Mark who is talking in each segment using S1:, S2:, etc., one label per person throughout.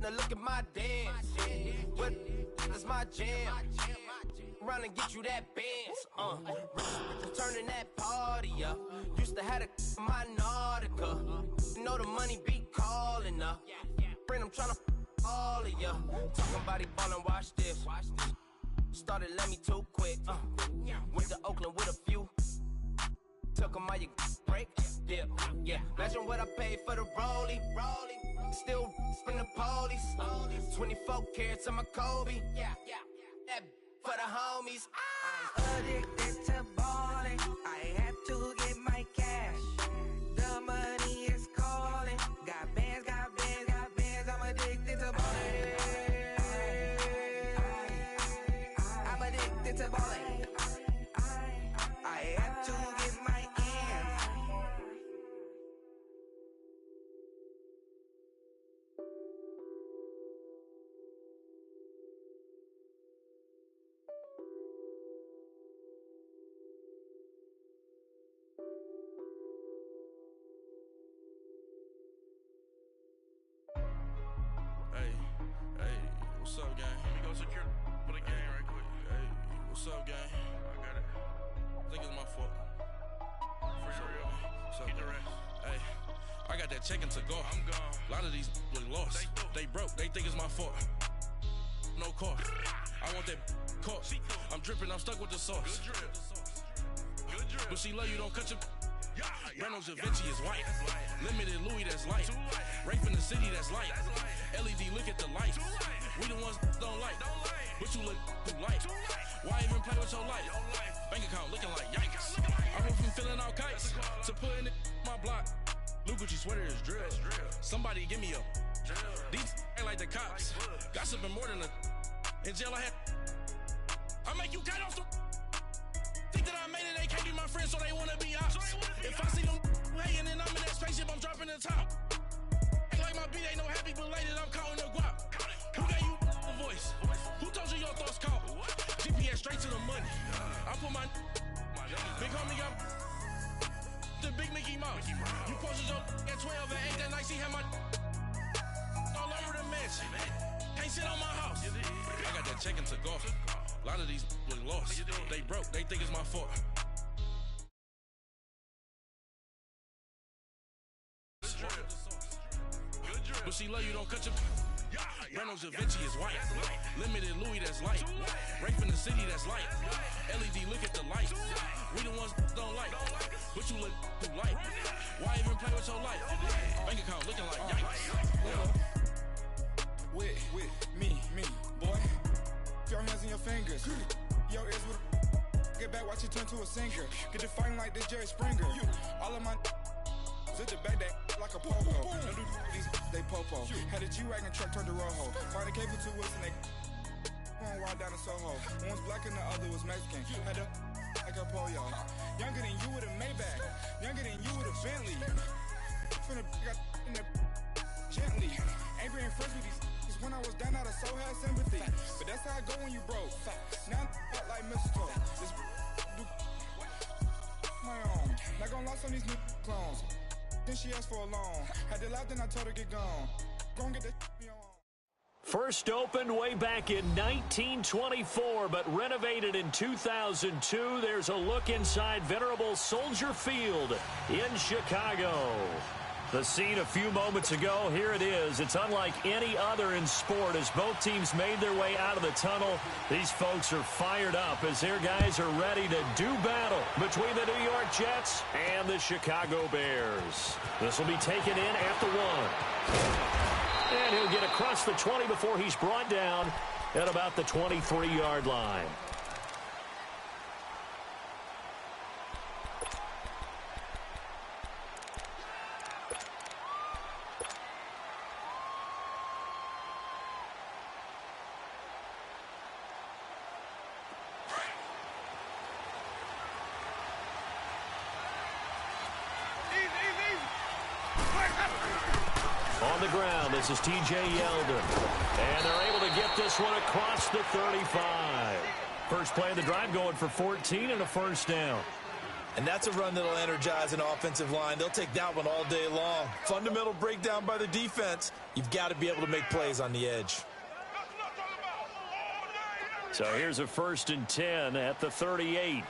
S1: Now look at my dance. What is my jam? Run and get you that Benz. Turning that party up. Used to have a my Nautica. You know the money be calling up. Friend, I'm tryna all of ya. Talking about he ballin', watch this. Started let me too quick. Went to Oakland with a few. Took 'em all you break. Yeah. Imagine what I paid for the rollie. Still spin the police. 24 carats on my Kobe. That for the homies.
S2: I'm addicted to balling. I had to get my cash. The money is calling. Got bands. I'm addicted to balling. I'm addicted to balling. I had to get my ends.
S3: Hey, what's up, gang?
S4: Let me go secure for the game right quick.
S3: Hey, what's up, gang?
S4: I got it.
S3: I think it's my fault.
S4: For real.
S3: What's up,
S4: Get the
S3: gang?
S4: rest.
S3: Hey, I got that check-in to go.
S4: I'm gone.
S3: A lot of these look lost. They broke. They think it's my fault. No car. I want that caught. I'm dripping. I'm stuck with the sauce.
S4: Good drip.
S3: But she love you. Don't cut your. Reynolds Da Vinci is white. Limited Louis, that's light. Rape in the city, that's light. LED, look at the light. We the ones don't like. But you look too light. Why even play with your life? Bank account looking like yikes. I went from filling out kites to putting it my block. New Gucci sweater is drill. Somebody give me a. These ain't like the cops. Gossiping more than a. In jail I had. I make you cut off the. Think that I made it, they can't be my friends, so they wanna be ops. If I see them hating and I'm in that spaceship, I'm dropping the top. Ain't like my beat, ain't no happy belated, I'm counting the guap. Who gave you a voice? Who told you your thoughts count? GPS straight to the money. I put my big homie up the big Mickey Mouse. You posted your at 12 and 8 that night, she had my all over the mansion. Can't sit on my house. I got that check-in to go. A lot of these look lost. They broke. They think it's my fault. But she love you. Don't cut your. Reynolds Da Vinci is white. Limited Louis, that's light. Rape in the city, that's light. LED, look at the light. We the ones don't like. But you look too light. Why even play with your life? Bank account looking like yikes.
S5: With me, boy. Your hands in your fingers. Your ears with get back, watch you turn to a singer. Get to fighting like this Jerry Springer. All of my sit the back that like a popo. No do these they popo. Had a G-Wagon truck turned to Rojo. Find a cable to us and they going wild down in Soho. One was black and the other was Mexican. Had a like a pollo. Younger than you with a Maybach. Younger than you with a Bentley. From the got in the gently. Angry and friends with these. When I was down out of soul had sympathy. But that's how I go when you broke. Now I'm out like mistletoe. This do my own. Not gonna lie on these new clones. Then she asked for a loan. Had to laugh, then I told her get gone. Gon' get that me on.
S6: First opened way back in 1924, but renovated in 2002. There's a look inside venerable Soldier Field in Chicago. The scene a few moments ago, here it is. It's unlike any other in sport as both teams made their way out of the tunnel. These folks are fired up as their guys are ready to do battle between the New York Jets and the Chicago Bears. This will be taken in at the 1. And he'll get across the 20 before he's brought down at about the 23-yard line. On the ground, this is T.J. Yeldon. And they're able to get this one across the 35. First play of the drive going for 14 and a first down.
S7: And that's a run that'll energize an offensive line. They'll take that one all day long. Fundamental breakdown by the defense. You've got to be able to make plays on the edge.
S6: So here's a 1st and 10 at the 38.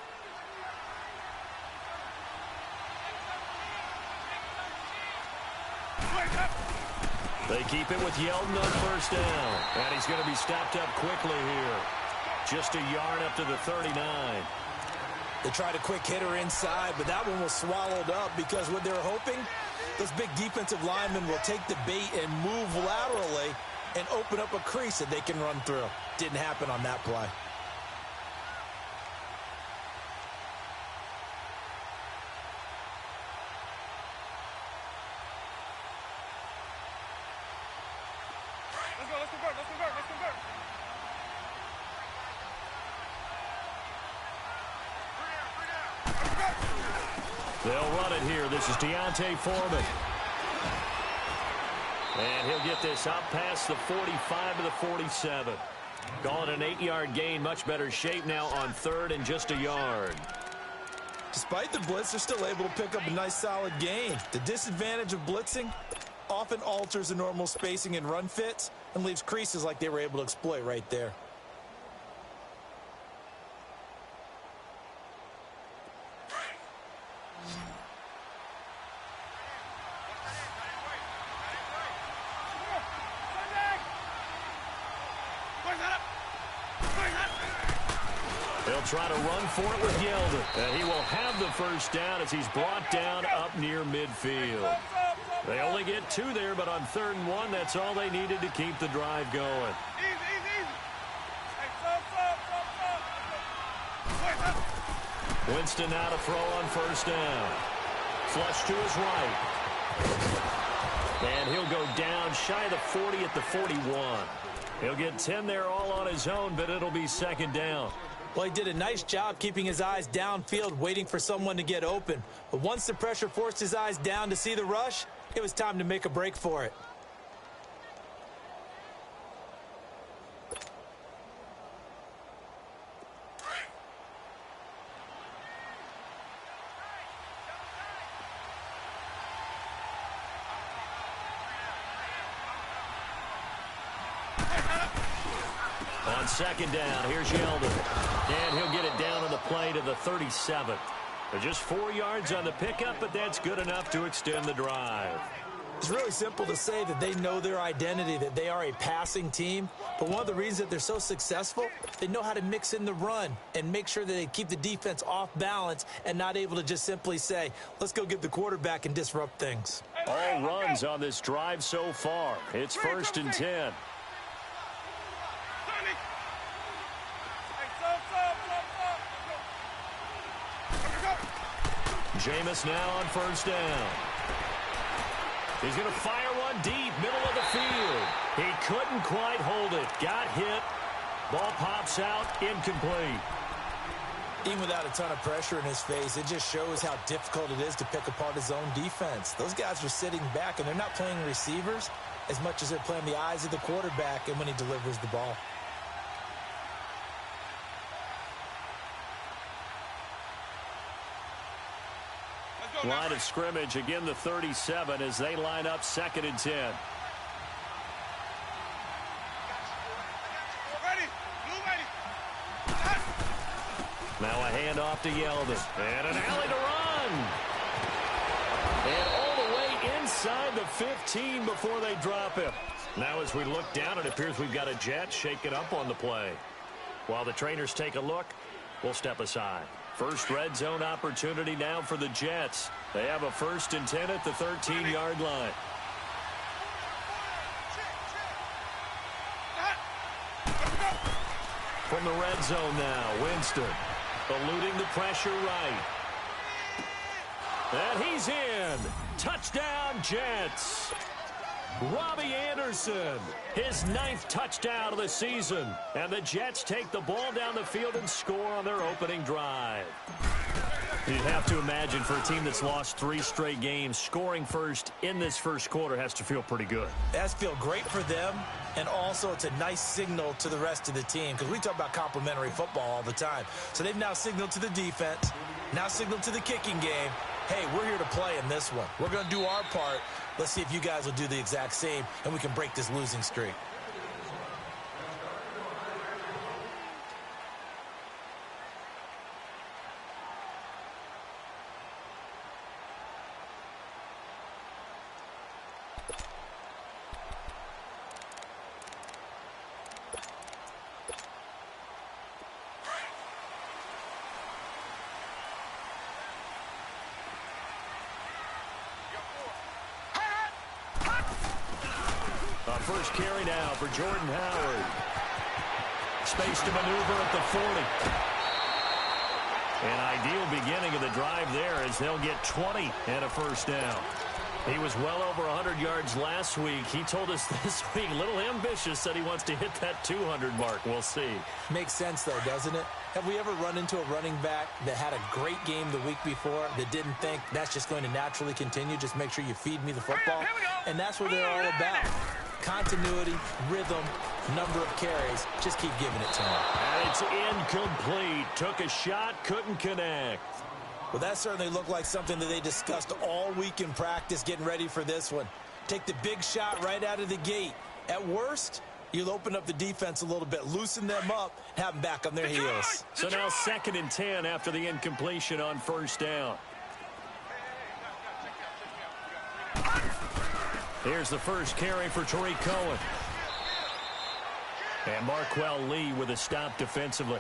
S6: They keep it with Yeldon on 1st down. And he's going to be stopped up quickly here. Just a yard up to the 39.
S7: They tried a quick hitter inside, but that one was swallowed up because what they were hoping, those big defensive linemen will take the bait and move laterally and open up a crease that they can run through. Didn't happen on that play.
S4: Let's convert.
S6: They'll run it here. This is Deontay Foreman. And he'll get this up past the 45 to the 47. Calling an 8-yard gain. Much better shape now on 3rd and just a yard.
S7: Despite the blitz, they're still able to pick up a nice solid gain. The disadvantage of blitzing often alters the normal spacing and run fits and leaves creases like they were able to exploit right there.
S6: They'll try to run for it with Yeldon. And he will have the 1st down as he's brought down up near midfield. They only get 2 there, but on 3rd and 1, that's all they needed to keep the drive going. Winston now to throw on 1st down. Flush to his right. And he'll go down shy of the 40 at the 41. He'll get 10 there all on his own, but it'll be 2nd down.
S7: Well, he did a nice job keeping his eyes downfield, waiting for someone to get open. But once the pressure forced his eyes down to see the rush, it was time to make a break for it.
S6: On 2nd down, here's Yeldon. And he'll get it down on the play to the 37. Just 4 yards on the pickup, but that's good enough to extend the drive.
S7: It's really simple to say that they know their identity, that they are a passing team. But one of the reasons that they're so successful, they know how to mix in the run and make sure that they keep the defense off balance and not able to just simply say, let's go get the quarterback and disrupt things.
S6: All runs on this drive so far. It's 1st and 10. Jameis now on 1st down. He's going to fire one deep, middle of the field. He couldn't quite hold it. Got hit. Ball pops out, incomplete.
S7: Even without a ton of pressure in his face, it just shows how difficult it is to pick apart his own defense. Those guys are sitting back, and they're not playing receivers as much as they're playing the eyes of the quarterback and when he delivers the ball.
S6: Line of scrimmage, again the 37 as they line up 2nd and 10. Now a handoff to Yeldon. And an alley to run. And all the way inside the 15 before they drop him. Now as we look down, it appears we've got a Jet shaking up on the play. While the trainers take a look, we'll step aside. First red zone opportunity now for the Jets. They have a 1st and 10 at the 13-yard line. From the red zone now, Winston eluding the pressure right. And he's in. Touchdown, Jets. Robbie Anderson, his 9th touchdown of the season. And the Jets take the ball down the field and score on their opening drive. You'd have to imagine for a team that's lost 3 straight games, scoring first in this first quarter has to feel pretty good.
S7: It has to feel great for them. And also, it's a nice signal to the rest of the team because we talk about complementary football all the time. So they've now signaled to the defense, now signaled to the kicking game, hey, we're here to play in this one. We're going to do our part. Let's see if you guys will do the exact same, and we can break this losing streak.
S6: First carry now for Jordan Howard. Space to maneuver at the 40. An ideal beginning of the drive there as they'll get 20 and a first down. He was well over 100 yards last week. He told us this week, a little ambitious, said he wants to hit that 200 mark. We'll see.
S7: Makes sense, though, doesn't it? Have we ever run into a running back that had a great game the week before that didn't think that's just going to naturally continue? Just make sure you feed me the football. And that's what they're all about. Continuity, rhythm, number of carries. Just keep giving it to him.
S6: And it's incomplete. Took a shot, couldn't connect.
S7: Well, that certainly looked like something that they discussed all week in practice getting ready for this one. Take the big shot right out of the gate. At worst, you'll open up the defense a little bit, loosen them up, have them back on their heels.
S6: So now 2nd and 10 after the incompletion on first down. Here's the first carry for Tariq Cohen. And Marquell Lee with a stop defensively.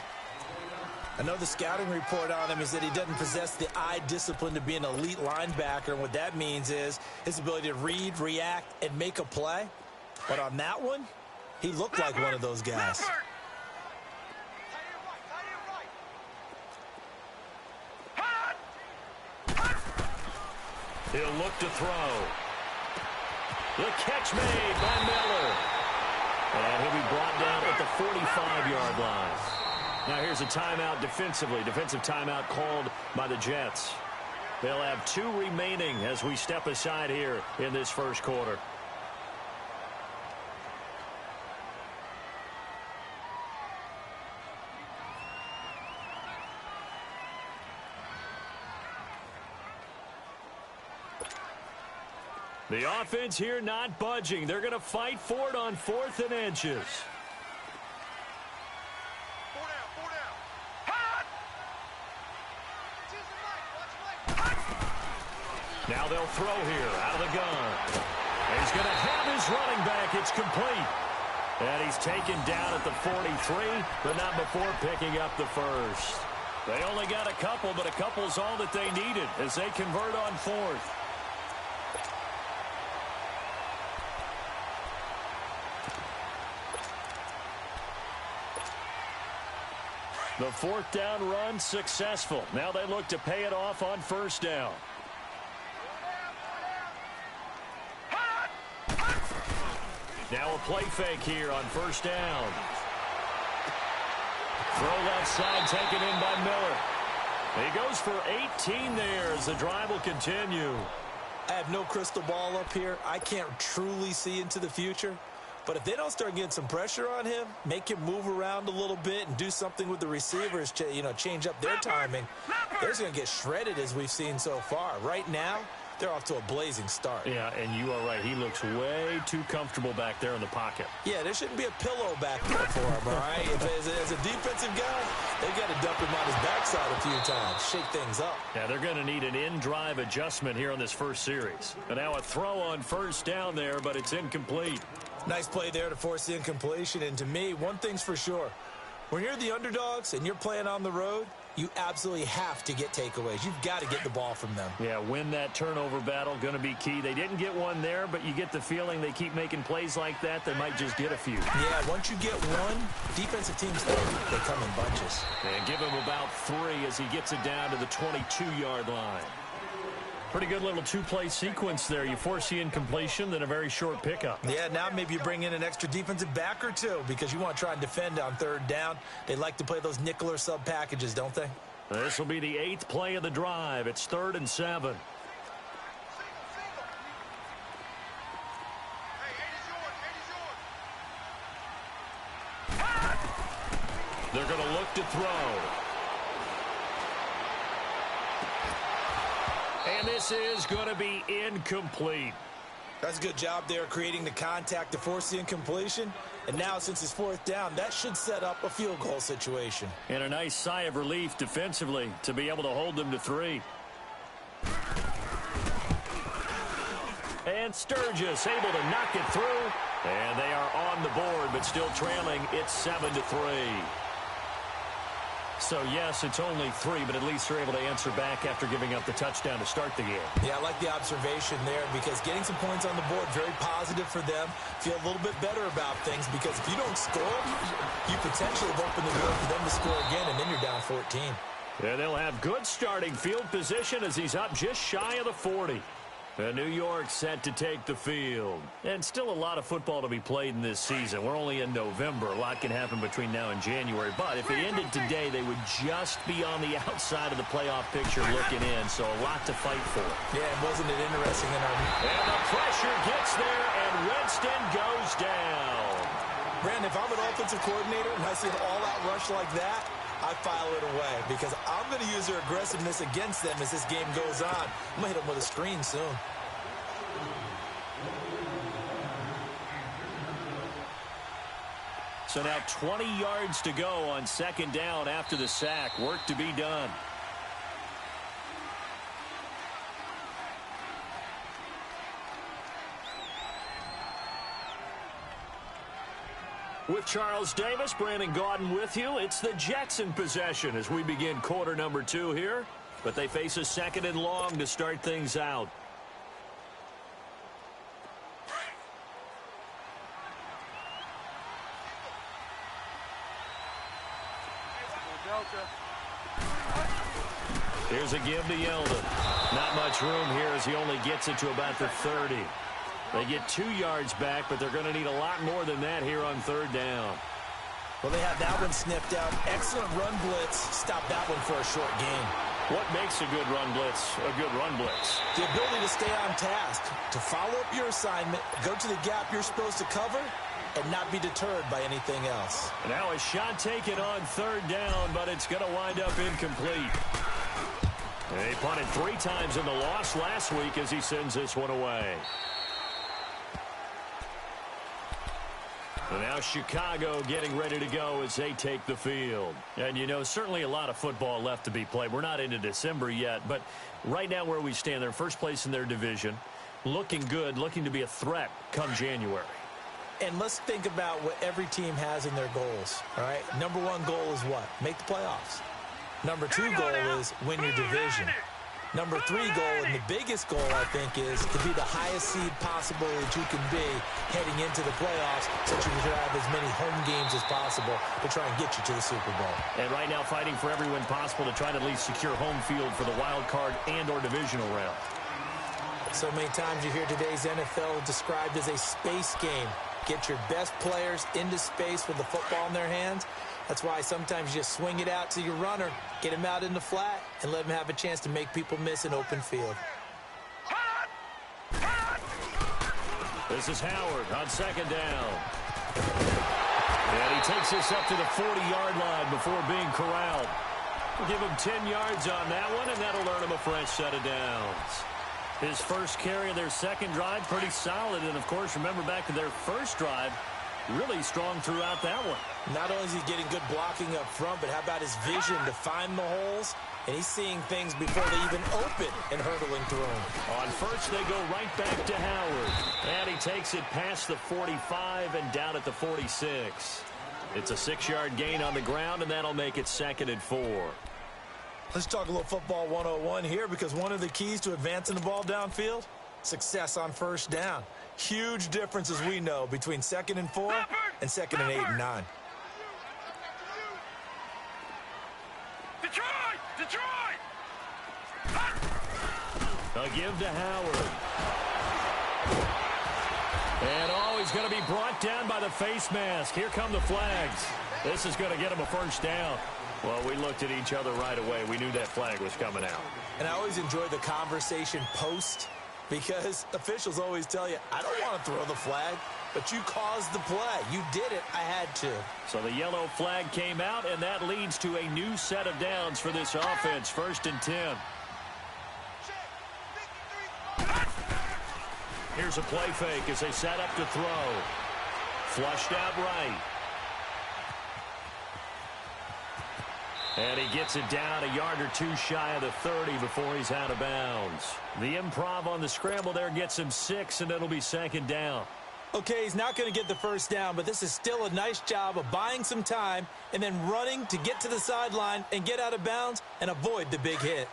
S7: I know the scouting report on him is that he doesn't possess the eye discipline to be an elite linebacker. And what that means is his ability to read, react, and make a play. But on that one, he looked like one of those guys.
S6: He'll look to throw. The catch made by Miller. And he'll be brought down at the 45-yard line. Now here's a timeout defensively. Defensive timeout called by the Jets. They'll have 2 remaining as we step aside here in this first quarter. The offense here not budging. They're going to fight for it on 4th and inches. Now they'll throw here out of the gun. And he's going to have his running back. It's complete. And he's taken down at the 43, but not before picking up the first. They only got a couple, but a couple's all that they needed as they convert on 4th. The 4th down run successful. Now they look to pay it off on first down. Now a play fake here on first down. Throw left side taken in by Miller. He goes for 18 there as the drive will continue.
S7: I have no crystal ball up here. I can't truly see into the future. But if they don't start getting some pressure on him, make him move around a little bit and do something with the receivers, change up their timing, they're just going to get shredded as we've seen so far. Right now, they're off to a blazing start.
S6: Yeah, and you are right. He looks way too comfortable back there in the pocket.
S7: Yeah, there shouldn't be a pillow back there for him, all right? As a defensive guy, they've got to dump him on his backside a few times, shake things up.
S6: Yeah, they're going to need an in-drive adjustment here on this first series. And now a throw on first down there, but it's incomplete.
S7: Nice play there to force the incompletion. And to me, one thing's for sure. When you're the underdogs and you're playing on the road, you absolutely have to get takeaways. You've got to get the ball from them.
S6: Yeah, win that turnover battle, going to be key. They didn't get one there, but you get the feeling they keep making plays like that, they might just get a few.
S7: Yeah, once you get one, defensive teams, they come in bunches.
S6: And give him about 3 as he gets it down to the 22-yard line. Pretty good little 2-play sequence there. You force the incompletion, then a very short pickup.
S7: Yeah, now maybe you bring in an extra defensive back or 2 because you want to try and defend on 3rd down. They like to play those nickel or sub packages, don't they?
S6: This will be the 8th play of the drive. It's 3rd and 7. They're going to look to throw. And this is going to be incomplete.
S7: That's a good job there creating the contact to force the incompletion. And now, since it's 4th down, that should set up a field goal situation.
S6: And a nice sigh of relief defensively to be able to hold them to 3. And Sturgis able to knock it through. And they are on the board, but still trailing. It's 7-3. So, yes, it's only 3, but at least they're able to answer back after giving up the touchdown to start the game.
S7: Yeah, I like the observation there because getting some points on the board, very positive for them. Feel a little bit better about things because if you don't score, you potentially have opened the door for them to score again, and then you're down 14.
S6: And they'll have good starting field position as he's up just shy of the 40. And New York set to take the field. And still a lot of football to be played in this season. We're only in November. A lot can happen between now and January. But if it ended today, they would just be on the outside of the playoff picture looking in. So a lot to fight for.
S7: Yeah, wasn't it interesting in our...
S6: And the pressure gets there, and Winston goes down.
S7: Brandon, if I'm an offensive coordinator and I see an all-out rush like that, I file it away because I'm going to use their aggressiveness against them as this game goes on. I'm going to hit them with a screen soon.
S6: So now 20 yards to go on 2nd down after the sack. Work to be done. With Charles Davis, Brandon Gaudin with you. It's the Jets in possession as we begin quarter number 2 here. But they face a 2nd and long to start things out. Here's a give to Yeldon. Not much room here as he only gets it to about the 30. They get 2 yards back, but they're going to need a lot more than that here on 3rd down.
S7: Well, they have that one sniffed out. Excellent run blitz. Stop that one for a short gain.
S6: What makes a good run blitz a good run blitz?
S7: The ability to stay on task, to follow up your assignment, go to the gap you're supposed to cover, and not be deterred by anything else.
S6: And now a shot taken on 3rd down, but it's going to wind up incomplete. He punted 3 times in the loss last week as he sends this one away. And now Chicago getting ready to go as they take the field. And, you know, certainly a lot of football left to be played. We're not into December yet, but right now where we stand, they're first place in their division, looking good, looking to be a threat come January.
S7: And let's think about what every team has in their goals, all right? Number 1 goal is what? Make the playoffs. Number 2 goal is win your division. Number 3 goal, and the biggest goal, I think, is to be the highest seed possible that you can be heading into the playoffs so that you can have as many home games as possible to try and get you to the Super Bowl.
S6: And right now fighting for every win possible to try to at least secure home field for the wild card and or divisional round.
S7: So many times you hear today's NFL described as a space game. Get your best players into space with the football in their hands. That's why sometimes you just swing it out to your runner, get him out in the flat, and let him have a chance to make people miss an open field.
S6: This is Howard on 2nd down. And he takes this up to the 40-yard line before being corralled. We'll give him 10 yards on that one, and that'll earn him a fresh set of downs. His first carry of their 2nd drive, pretty solid. And, of course, remember back to their first drive, really strong throughout that one.
S7: Not only is he getting good blocking up front, but how about his vision to find the holes? And he's seeing things before they even open and hurdling through them.
S6: On first, they go right back to Howard. And he takes it past the 45 and down at the 46. It's a 6-yard gain on the ground, and that'll make it 2nd and 4.
S7: Let's talk a little football 101 here, because one of the keys to advancing the ball downfield, success on 1st down. Huge difference, as we know, between 2nd and 4 and 2nd and 8 and 9.
S4: Detroit!
S6: A give to Howard. And he's going to be brought down by the face mask. Here come the flags. This is going to get him a 1st down. Well, we looked at each other right away. We knew that flag was coming out.
S7: And I always enjoy the conversation post, because officials always tell you, I don't want to throw the flag. but you caused the play. You did it. I had to.
S6: So the yellow flag came out, and that leads to a new set of downs for this offense. 1st and 10. Here's a play fake as they set up to throw. Flushed out right. And he gets it down a yard or two shy of the 30 before he's out of bounds. The improv on the scramble there gets him 6, and it'll be 2nd down.
S7: Okay, he's not going to get the first down, but this is still a nice job of buying some time and then running to get to the sideline and get out of bounds and avoid the big hit.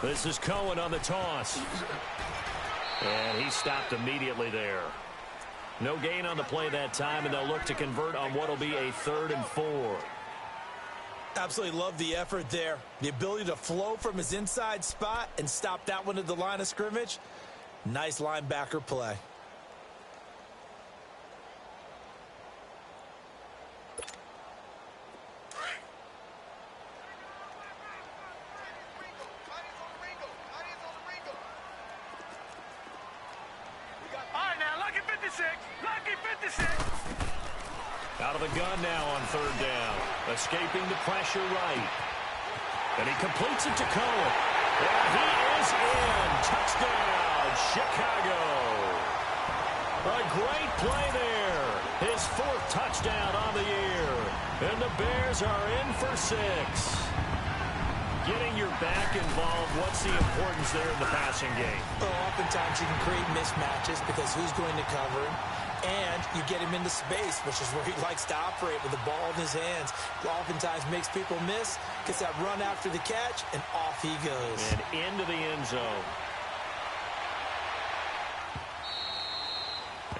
S6: This is Cohen on the toss. And he stopped immediately there. No gain on the play that time, and they'll look to convert on what will be a 3rd and 4.
S7: Absolutely love the effort there. The ability to flow from his inside spot and stop that one at the line of scrimmage. Nice linebacker play.
S6: Out of the gun now on 3rd down. Escaping the pressure right. And he completes it to Cohen. And he is in. Touchdown, Chicago. A great play there. His 4th touchdown on the year. And the Bears are in for 6. Getting your back involved, what's the importance there in the passing game?
S7: Well, oftentimes you can create mismatches because who's going to cover him? And you get him into space, which is where he likes to operate with the ball in his hands. Oftentimes makes people miss, gets that run after the catch, and off he goes.
S6: And into the end zone.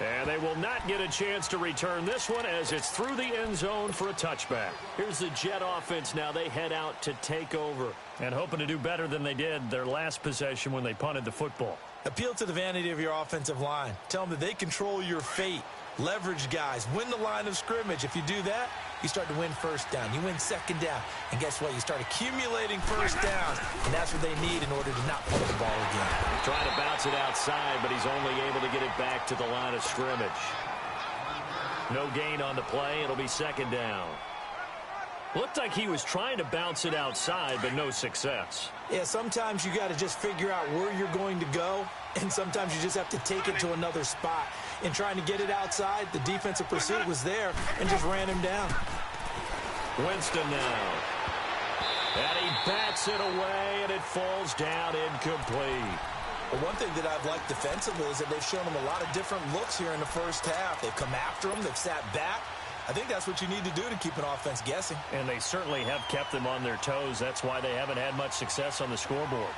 S6: And they will not get a chance to return this one as it's through the end zone for a touchback. Here's the Jet offense now. They head out to take over and hoping to do better than they did their last possession when they punted the football.
S7: Appeal to the vanity of your offensive line. Tell them that they control your fate. Leverage guys. Win the line of scrimmage. If you do that, you start to win 1st down. You win 2nd down. And guess what? You start accumulating 1st downs. And that's what they need in order to not punt the ball again.
S6: Trying to bounce it outside, but he's only able to get it back to the line of scrimmage. No gain on the play. It'll be 2nd down. Looked like he was trying to bounce it outside, but no success.
S7: Yeah, sometimes you got to just figure out where you're going to go, and sometimes you just have to take it to another spot. In trying to get it outside, the defensive pursuit was there and just ran him down.
S6: Winston now. And he bats it away, and it falls down incomplete.
S7: Well, one thing that I've liked defensively is that they've shown him a lot of different looks here in the 1st half. They've come after him. They've sat back. I think that's what you need to do to keep an offense guessing.
S6: And they certainly have kept them on their toes. That's why they haven't had much success on the scoreboard.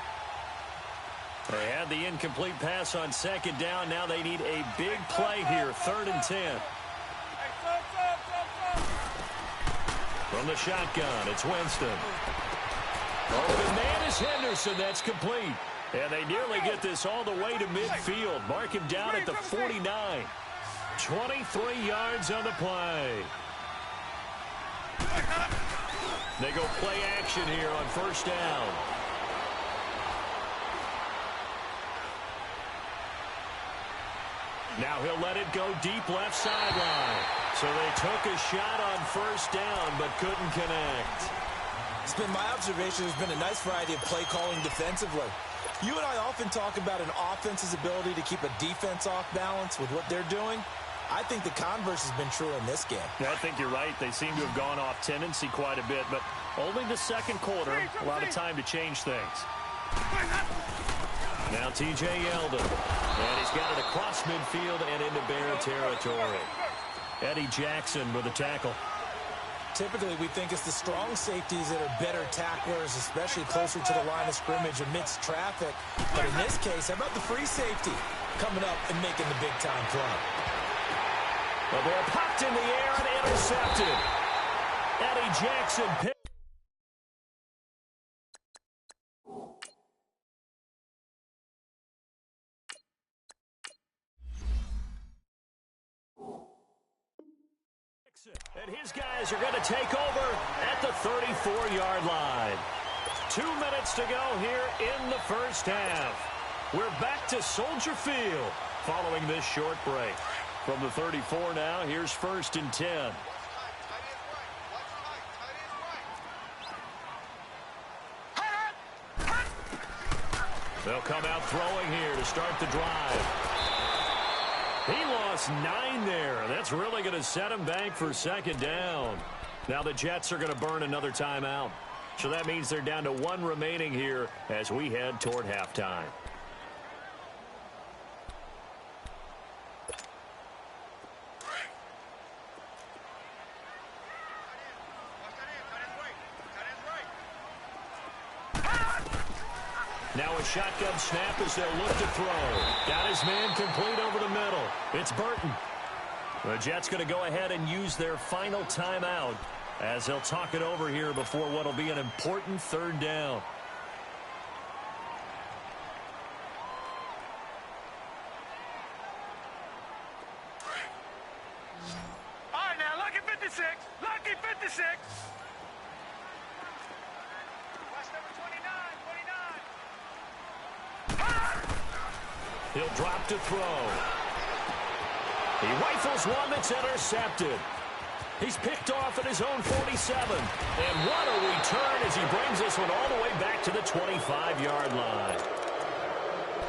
S6: They had the incomplete pass on 2nd down. Now they need a big play here, 3rd and 10. From the shotgun, it's Winston. Open man is Henderson. That's complete. And they nearly get this all the way to midfield. Mark him down at the 49. 23 yards on the play. They go play action here on 1st down. Now he'll let it go deep left sideline. So they took a shot on 1st down but couldn't connect.
S7: It's been my observation there's been a nice variety of play calling defensively. You and I often talk about an offense's ability to keep a defense off balance with what they're doing. I think the converse has been true in this game.
S6: Yeah, I think you're right. They seem to have gone off tendency quite a bit, but only the 2nd quarter, a lot of time to change things. Now T.J. Yeldon, and he's got it across midfield and into Bear territory. Eddie Jackson with a tackle.
S7: Typically, we think it's the strong safeties that are better tacklers, especially closer to the line of scrimmage amidst traffic. But in this case, how about the free safety coming up and making the big-time play?
S6: The ball popped in the air and intercepted. Eddie Jackson picked. And his guys are going to take over at the 34-yard line. 2 minutes to go here in the first half. We're back to Soldier Field following this short break. From the 34 now, here's 1st and 10. They'll come out throwing here to start the drive. He lost 9 there. That's really going to set him back for 2nd down. Now the Jets are going to burn another timeout. So that means they're down to 1 remaining here as we head toward halftime. Now a shotgun snap as they'll look to throw. Got his man complete over the middle. It's Burton. The Jets going to go ahead and use their final timeout as they'll talk it over here before what will be an important 3rd down.
S4: All right, now, lucky 56. Lucky 56. Watch number 29, 29.
S6: He'll drop to throw. He rifles one that's intercepted. He's picked off at his own 47. And what a return as he brings this one all the way back to the 25-yard line.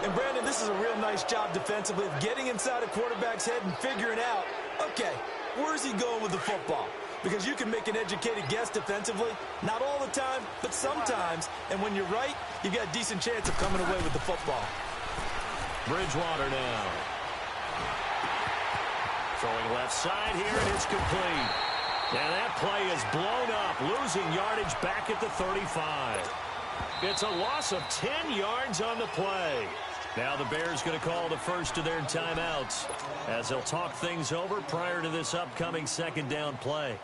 S7: And, Brandon, this is a real nice job defensively of getting inside a quarterback's head and figuring out, okay, where's he going with the football? Because you can make an educated guess defensively, not all the time, but sometimes. And when you're right, you've got a decent chance of coming away with the football.
S6: Bridgewater now. Throwing left side here, and it's complete. And that play is blown up, losing yardage back at the 35. It's a loss of 10 yards on the play. Now the Bears going to call the first of their timeouts as they'll talk things over prior to this upcoming 2nd down play.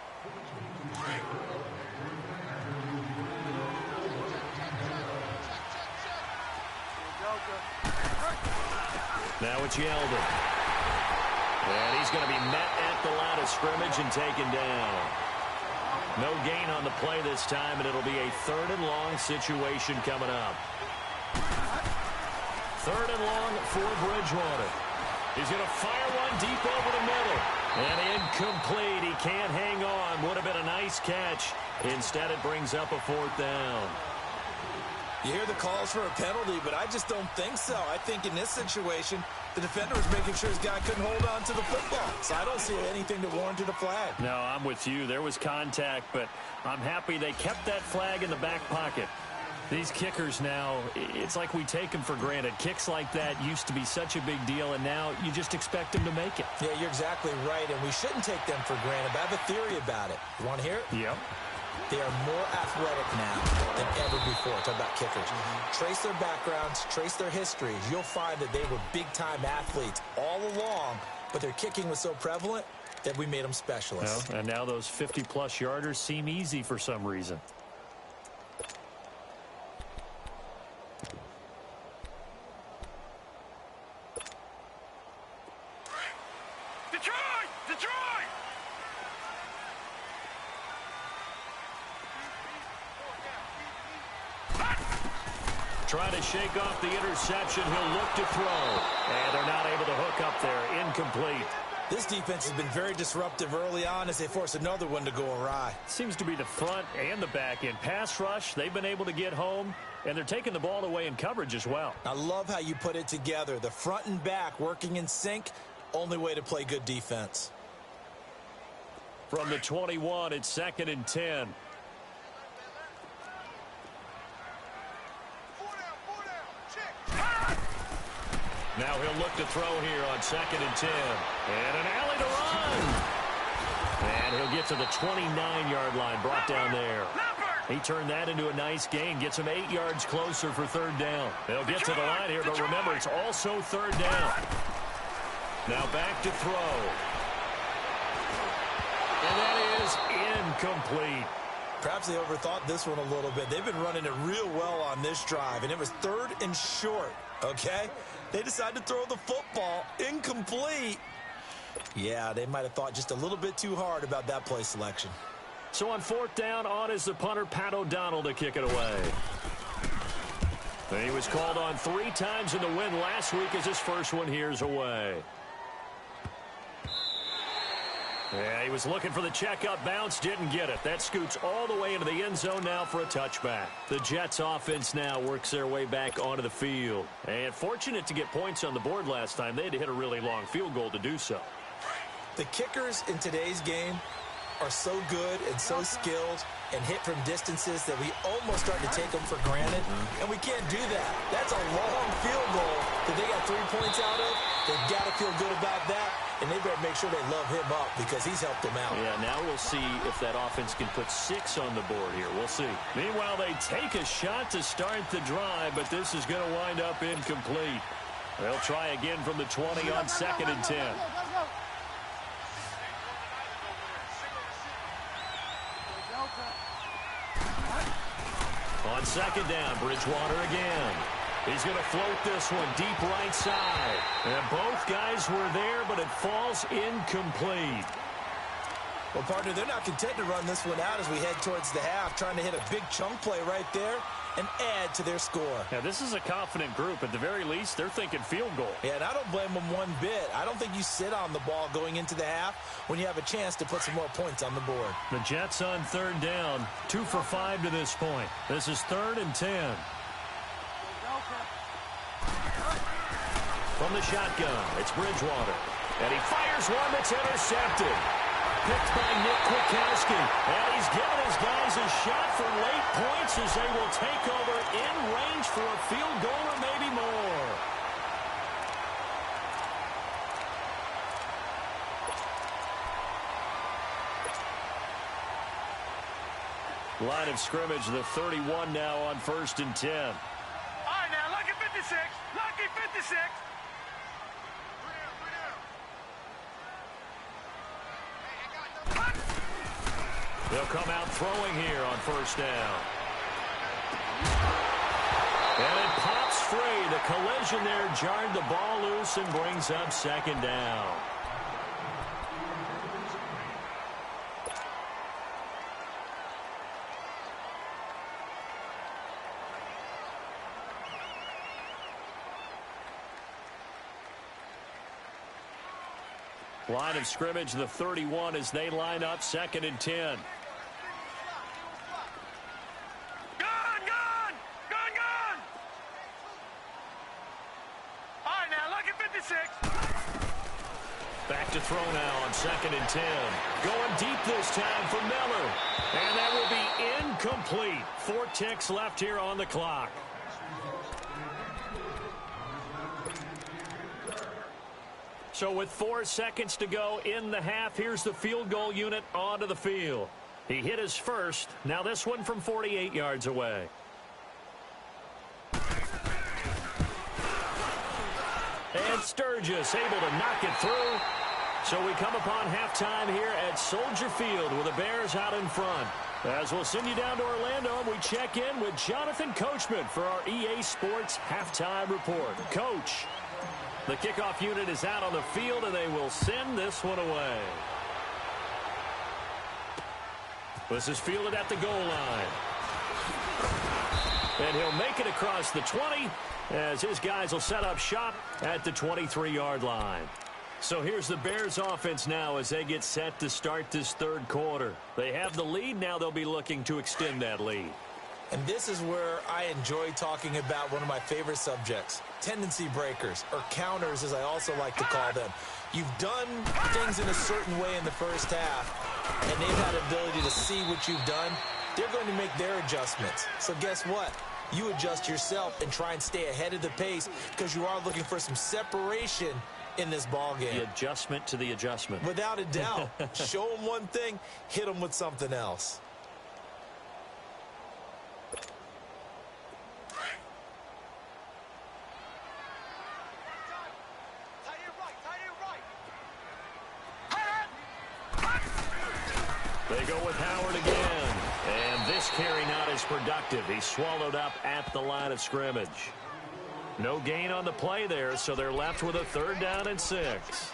S6: Now it's Yeldon. And he's going to be met at the line of scrimmage and taken down. No gain on the play this time, and it'll be a 3rd and long situation coming up. 3rd and long for Bridgewater. He's going to fire one deep over the middle. And incomplete. He can't hang on. Would have been a nice catch. Instead, it brings up a 4th down.
S7: You hear the calls for a penalty, but I just don't think so. I think in this situation, the defender was making sure his guy couldn't hold on to the football. So I don't see anything that warranted a flag.
S6: No, I'm with you. There was contact, but I'm happy they kept that flag in the back pocket. These kickers now, it's like we take them for granted. Kicks like that used to be such a big deal, and now you just expect them to make it.
S7: Yeah, you're exactly right, and we shouldn't take them for granted. But I have a theory about it. You want to hear it?
S6: Yep.
S7: They are more athletic now than ever before. Talk about kickers. Trace their backgrounds, trace their histories. You'll find that they were big-time athletes all along, but their kicking was so prevalent that we made them specialists.
S6: Well, and now those 50-plus yarders seem easy for some reason. Trying to shake off the interception. He'll look to throw. And they're not able to hook up there. Incomplete.
S7: This defense has been very disruptive early on as they force another one to go awry.
S6: Seems to be the front and the back end. Pass rush, they've been able to get home, and they're taking the ball away in coverage as well.
S7: I love how you put it together. The front and back working in sync, only way to play good defense.
S6: From the 21, it's 2nd and 10. Now he'll look to throw here on 2nd and 10. And an alley to run. And he'll get to the 29-yard line, brought down there. He turned that into a nice gain, gets him 8 yards closer for 3rd down. They'll get to the line here, but remember, it's also 3rd down. Now back to throw. And that is incomplete.
S7: Perhaps they overthought this one a little bit. They've been running it real well on this drive, and it was 3rd and short, okay? They decided to throw the football incomplete. Yeah, they might have thought just a little bit too hard about that play selection.
S6: So on 4th down, on is the punter, Pat O'Donnell, to kick it away. And he was called on 3 times in the win last week as his first one here's away. Yeah, he was looking for the checkup bounce, didn't get it. That scoots all the way into the end zone now for a touchback. The Jets offense now works their way back onto the field. And fortunate to get points on the board last time. They had to hit a really long field goal to do so.
S7: The kickers in today's game are so good and so skilled and hit from distances that we almost start to take them for granted, and we can't do that. That's a long field goal that they got 3 points out of. They've got to feel good about that, and they better make sure they love him up because he's helped them out.
S6: Yeah, now we'll see if that offense can put 6 on the board here. We'll see. Meanwhile, they take a shot to start the drive, but this is going to wind up incomplete. They'll try again from the 20 on 2nd and 10. On 2nd down, Bridgewater again. He's going to float this one deep right side. And both guys were there, but it falls incomplete.
S7: Well, partner, they're not content to run this one out as we head towards the half, trying to hit a big chunk play right there and add to their score.
S6: Yeah, this is a confident group. At the very least, they're thinking field goal.
S7: Yeah, and I don't blame them one bit. I don't think you sit on the ball going into the half when you have a chance to put some more points on the board.
S6: The Jets on 3rd down, 2 for 5 to this point. This is 3rd and 10. From the shotgun, it's Bridgewater. And he fires one that's intercepted. Picked by Nick Kwiatkowski. And he's given his guys a shot for late points as they will take over in range for a field goal or maybe more. Line of scrimmage, the 31 now on 1st and 10.
S4: All right, now, lucky 56. Lucky 56.
S6: They'll come out throwing here on 1st down. And it pops free. The collision there jarred the ball loose and brings up 2nd down. Line of scrimmage, the 31 as they line up 2nd and 10.
S4: All right, now, lucky 56.
S6: Back to throw now on 2nd and 10. Going deep this time for Miller. And that will be incomplete. 4 ticks left here on the clock. So with 4 seconds to go in the half, here's the field goal unit onto the field. He hit his first. Now this one from 48 yards away. And Sturgis able to knock it through. So we come upon halftime here at Soldier Field with the Bears out in front. As we'll send you down to Orlando, we check in with Jonathan Coachman for our EA Sports Halftime Report. Coach, the kickoff unit is out on the field, and they will send this one away. This is fielded at the goal line. And he'll make it across the 20 as his guys will set up shop at the 23-yard line. So here's the Bears offense now as they get set to start this 3rd quarter. They have the lead. Now they'll be looking to extend that lead.
S7: And this is where I enjoy talking about one of my favorite subjects, tendency breakers, or counters as I also like to call them. You've done things in a certain way in the first half, and they've had the ability to see what you've done. They're going to make their adjustments. So guess what? You adjust yourself and try and stay ahead of the pace because you are looking for some separation in this ball game.
S6: The adjustment to the adjustment.
S7: Without a doubt. Show them one thing, hit them with something else.
S6: They go with Howard again. And this carry not as productive. He's swallowed up at the line of scrimmage. No gain on the play there, so they're left with a 3rd down and 6.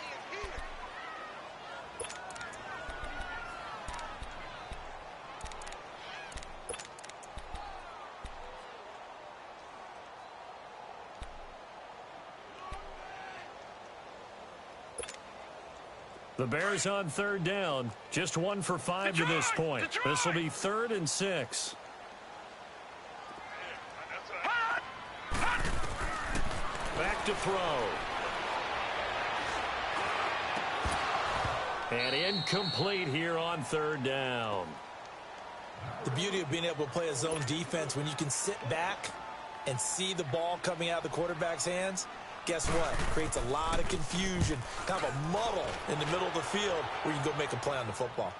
S6: The Bears on third down. Just 1 for 5 to this point. This will be 3rd and 6. Back to throw. And incomplete here on 3rd down.
S7: The beauty of being able to play a zone defense when you can sit back and see the ball coming out of the quarterback's hands, guess what? It creates a lot of confusion, kind of a muddle in the middle of the field where you can go make a play on the football.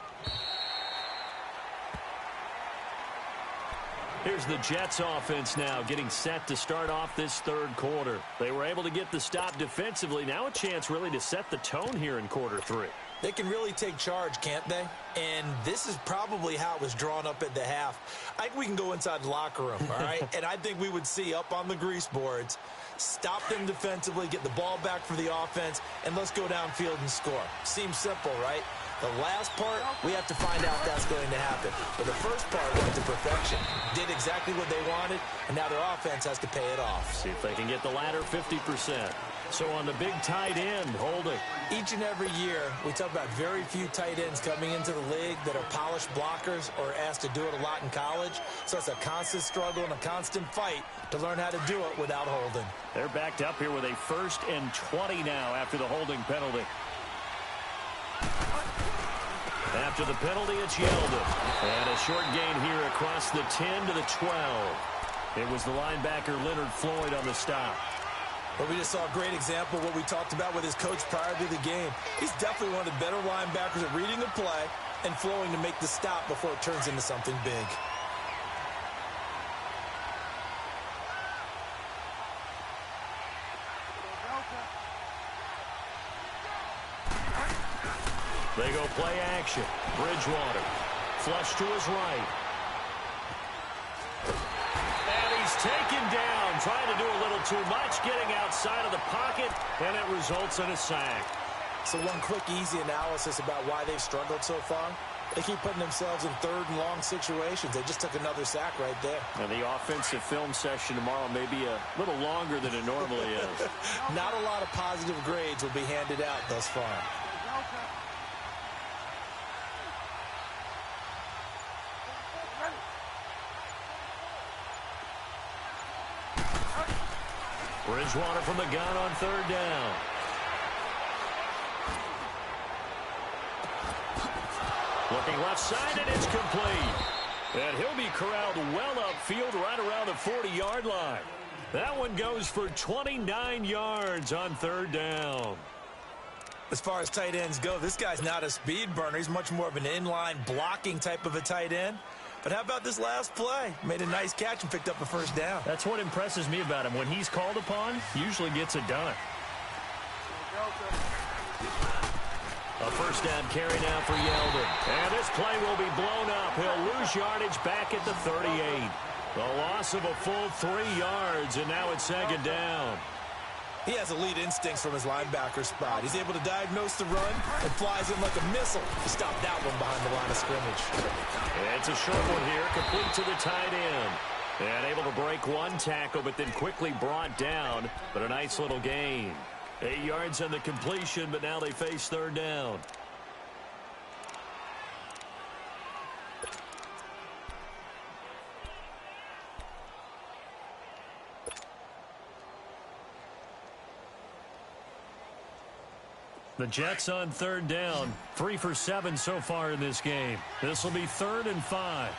S6: Here's the Jets offense now getting set to start off this 3rd quarter. They were able to get the stop defensively. Now a chance really to set the tone here in quarter 3.
S7: They can really take charge, can't they? And this is probably how it was drawn up at the half. I think we can go inside the locker room, all right? And I think we would see up on the grease boards, stop them defensively, get the ball back for the offense, and let's go downfield and score. Seems simple, right? The last part, we have to find out if that's going to happen. But the first part went to perfection. Did exactly what they wanted, and now their offense has to pay it off.
S6: See if they can get the latter 50%. So on the big tight end, holding.
S7: Each and every year, we talk about very few tight ends coming into the league that are polished blockers or asked to do it a lot in college. So it's a constant struggle and a constant fight to learn how to do it without holding.
S6: They're backed up here with a 1st and 20 now after the holding penalty. After the penalty, it's Yeldon. And a short gain here across the 10 to the 12. It was the linebacker Leonard Floyd on the stop.
S7: But we just saw a great example of what we talked about with his coach prior to the game. He's definitely one of the better linebackers at reading the play and flowing to make the stop before it turns into something big.
S6: They go play action. Bridgewater. Flush to his right. And he's taken down, trying to do a little too much, getting outside of the pocket, and it results in a sack.
S7: So one quick, easy analysis about why they've struggled so far. They keep putting themselves in 3rd and long situations. They just took another sack right there.
S6: And the offensive film session tomorrow may be a little longer than it normally is.
S7: Not a lot of positive grades will be handed out thus far.
S6: Bridgewater from the gun on 3rd down. Looking left side, and it's complete. And he'll be corralled well upfield right around the 40-yard line. That one goes for 29 yards on 3rd down.
S7: As far as tight ends go, this guy's not a speed burner. He's much more of an inline blocking type of a tight end. But how about this last play? Made a nice catch and picked up a 1st down.
S6: That's what impresses me about him. When he's called upon, usually gets it done. A 1st down carry now for Yeldon. And this play will be blown up. He'll lose yardage back at the 38. The loss of a full 3 yards, and now it's 2nd down.
S7: He has elite instincts from his linebacker spot. He's able to diagnose the run and flies in like a missile to stop that one behind the line of scrimmage.
S6: It's a short one here, complete to the tight end. And able to break one tackle, but then quickly brought down. But a nice little gain. 8 yards on the completion, but now they face 3rd down. The Jets on 3rd down. 3 for 7 so far in this game. This will be 3rd and 5.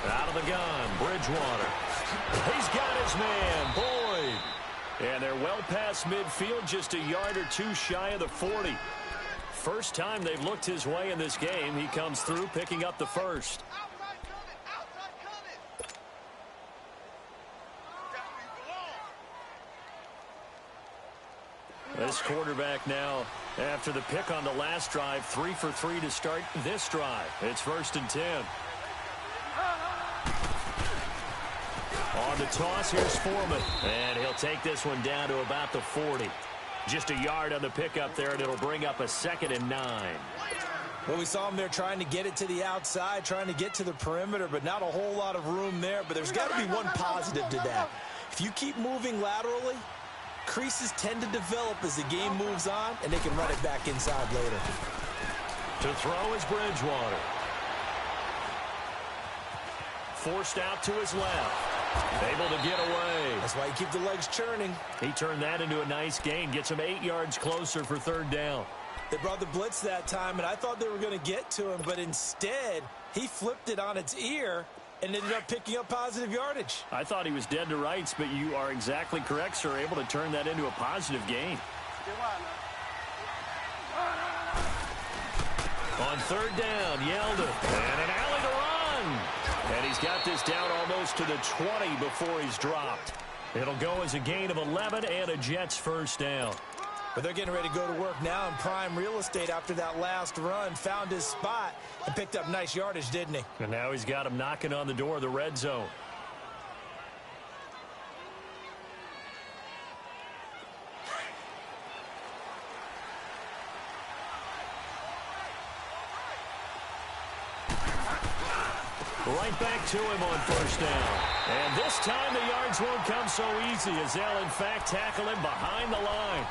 S6: Out of the gun, Bridgewater. He's got his man, Boyd. And they're well past midfield, just a yard or two shy of the 40. First time they've looked his way in this game. He comes through, picking up the 1st. This quarterback now, after the pick on the last drive, 3 for 3 to start this drive. It's 1st and 10. On the toss, here's Foreman. And he'll take this one down to about the 40. Just a yard on the pickup there, and it'll bring up a 2nd and 9.
S7: Well, we saw him there trying to get it to the outside, trying to get to the perimeter, but not a whole lot of room there. But there's got to be one positive to that. If you keep moving laterally, creases tend to develop as the game moves on, and they can run it back inside later.
S6: To throw is Bridgewater. Forced out to his left. Able to get away.
S7: That's why you keep the legs churning.
S6: He turned that into a nice gain. Gets him 8 yards closer for third down.
S7: They brought the blitz that time, and I thought they were going to get to him, but instead, he flipped it on its ear and ended up picking up positive yardage.
S6: I thought he was dead to rights, but you are exactly correct, sir. Able to turn that into a positive gain. On third down, Yeldon. And an alley to run. And he's got this down almost to the 20 before he's dropped. It'll go as a gain of 11 and a Jets first down.
S7: But they're getting ready to go to work now in prime real estate after that last run. Found his spot and picked up nice yardage, didn't he?
S6: And now he's got him knocking on the door of the red zone. Right back to him on first down. And this time the yards won't come so easy as they'll, in fact, tackle him behind the line.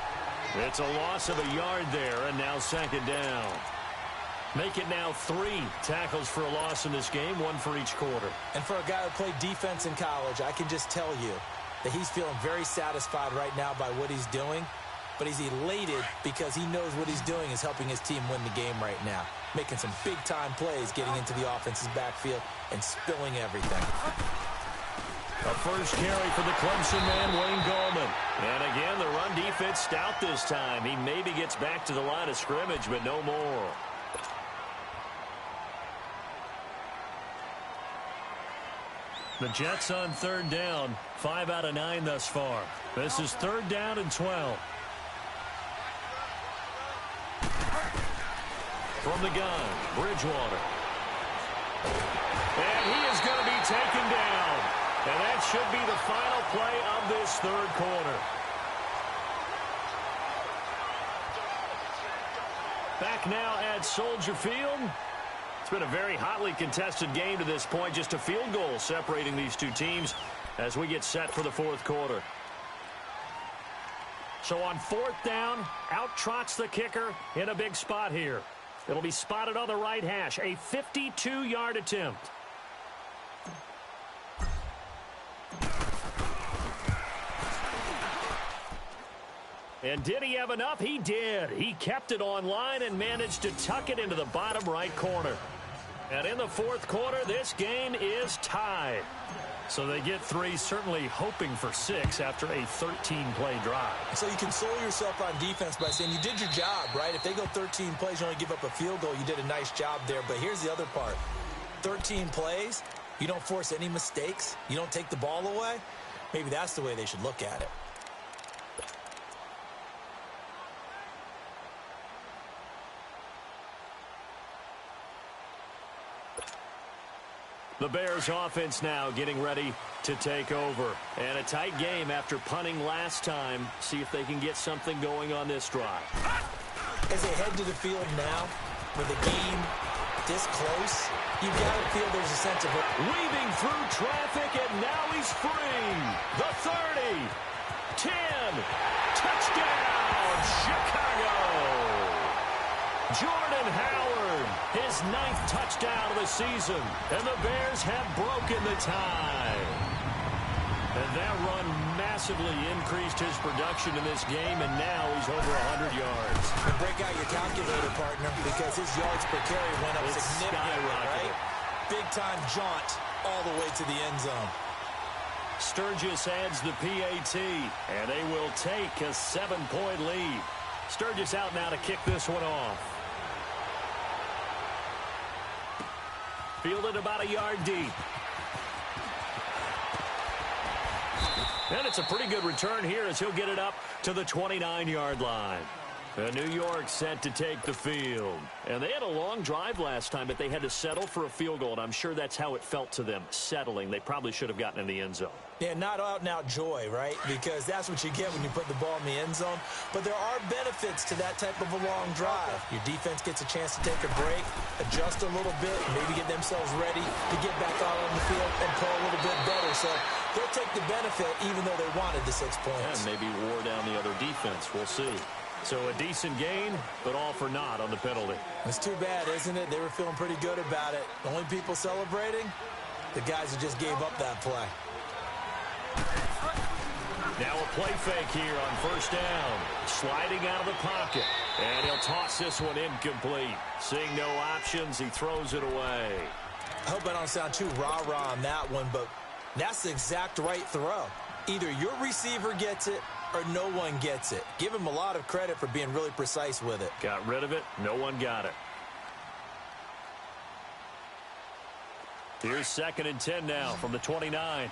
S6: It's a loss of a yard there, and now second down. Make it now 3 tackles for a loss in this game, 1 for each quarter.
S7: And for a guy who played defense in college, I can just tell you that he's feeling very satisfied right now by what he's doing. But he's elated because he knows what he's doing is helping his team win the game right now. Making some big-time plays, getting into the offense's backfield, and spilling everything.
S6: A first carry for the Clemson man, Wayne Gallman. And again, the run defense stout this time. He maybe gets back to the line of scrimmage, but no more. The Jets on third down, 5 out of 9 thus far. This is third down and 12. From the gun, Bridgewater. And he is going to be taken down. And that should be the final play of this third quarter. Back now at Soldier Field. It's been a very hotly contested game to this point. Just a field goal separating these two teams as we get set for the fourth quarter. So on fourth down, out trots the kicker in a big spot here. It'll be spotted on the right hash. A 52-yard attempt. And did he have enough? He did. He kept it online and managed to tuck it into the bottom right corner. And in the fourth quarter, this game is tied. So they get 3, certainly hoping for 6 after a 13-play drive.
S7: So you console yourself on defense by saying you did your job, right? If they go 13 plays, you only give up a field goal, you did a nice job there. But here's the other part. 13 plays, you don't force any mistakes, you don't take the ball away. Maybe that's the way they should look at it.
S6: The Bears offense now getting ready to take over. And a tight game after punting last time. See if they can get something going on this drive.
S7: As they head to the field now, with the game this close, you've got to feel there's a sense of it.
S6: Weaving through traffic, and now he's free. The 30, 10, touchdown, Chicago. Jordan Howard, his 9th touchdown of the season, and the Bears have broken the tie. And that run massively increased his production in this game, and now he's over 100 yards.
S7: And break out your calculator, partner, because his yards per carry went up significantly, right? Big-time jaunt all the way to the end zone.
S6: Sturgis adds the PAT, and they will take a 7-point lead. Sturgis out now to kick this one off. Fielded about a yard deep. And it's a pretty good return here as he'll get it up to the 29-yard line. New York set to take the field. And they had a long drive last time, but they had to settle for a field goal, and I'm sure that's how it felt to them, settling. They probably should have gotten in the end zone.
S7: Yeah, not out-and-out joy, right? Because that's what you get when you put the ball in the end zone. But there are benefits to that type of a long drive. Your defense gets a chance to take a break, adjust a little bit, maybe get themselves ready to get back out on the field and play a little bit better. So they'll take the benefit even though they wanted the 6 points.
S6: And maybe wore down the other defense. We'll see. So a decent gain, but all for naught on the penalty.
S7: It's too bad, isn't it? They were feeling pretty good about it. The only people celebrating, the guys who just gave up that play.
S6: Now a play fake here on first down. Sliding out of the pocket. And he'll toss this one incomplete. Seeing no options, he throws it away.
S7: I hope I don't sound too rah-rah on that one, but that's the exact right throw. Either your receiver gets it or no one gets it. Give him a lot of credit for being really precise with it.
S6: Got rid of it. No one got it. Here's 2nd and 10 now from the 29.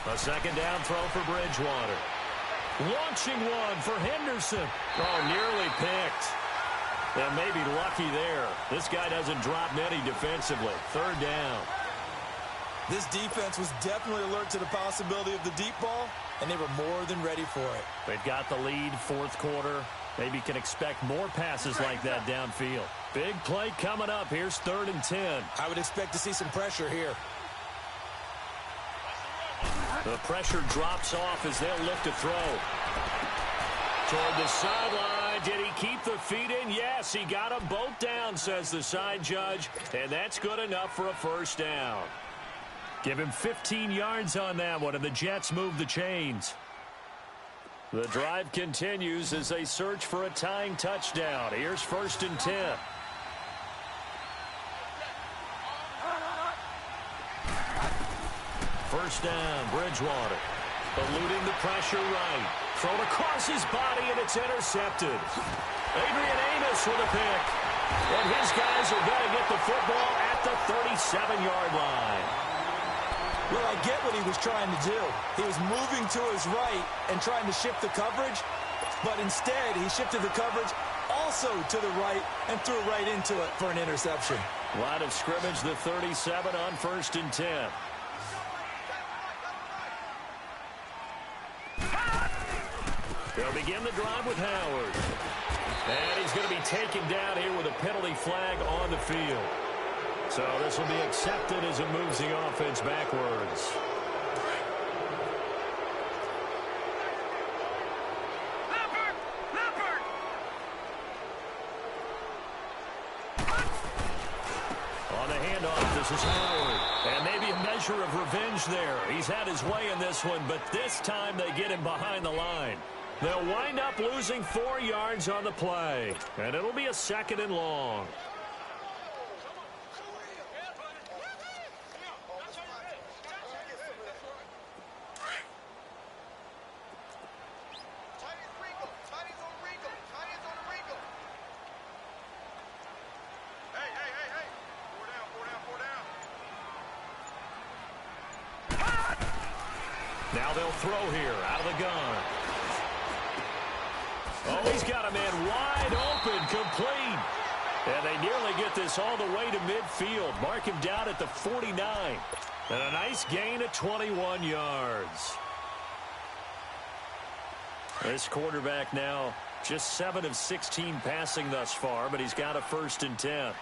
S6: A second down throw for Bridgewater. Launching one for Henderson. Oh, nearly picked. And maybe lucky there. This guy doesn't drop many defensively. 3rd down.
S7: This defense was definitely alert to the possibility of the deep ball, and they were more than ready for it.
S6: They've got the lead, 4th quarter. Maybe can expect more passes like that downfield. Big play coming up. Here's 3rd and 10.
S7: I would expect to see some pressure here.
S6: The pressure drops off as they'll look to throw. Toward the sideline. Did he keep the feet in? Yes, he got them both down, says the side judge. And that's good enough for a 1st down. Give him 15 yards on that one, and the Jets move the chains. The drive continues as they search for a tying touchdown. Here's 1st and 10. First down, Bridgewater. Eluding the pressure right. Thrown across his body, and it's intercepted. Adrian Amos with a pick. And his guys are going to get the football at the 37-yard line.
S7: Well, I get what he was trying to do. He was moving to his right and trying to shift the coverage, but instead he shifted the coverage also to the right and threw right into it for an interception.
S6: Line of scrimmage, the 37 on 1st and 10. They'll begin the drive with Howard. And he's going to be taken down here with a penalty flag on the field. So this will be accepted as it moves the offense backwards. On the handoff, this is Howard. And maybe a measure of revenge there. He's had his way in this one, but this time they get him behind the line. They'll wind up losing 4 yards on the play. And it'll be a 2nd and long. Now they'll throw here out of the gun. Oh, he's got a man wide open, complete. And they nearly get this all the way to midfield. Mark him down at the 49. And a nice gain of 21 yards. This quarterback now just 7 of 16 passing thus far, but he's got a 1st and 10.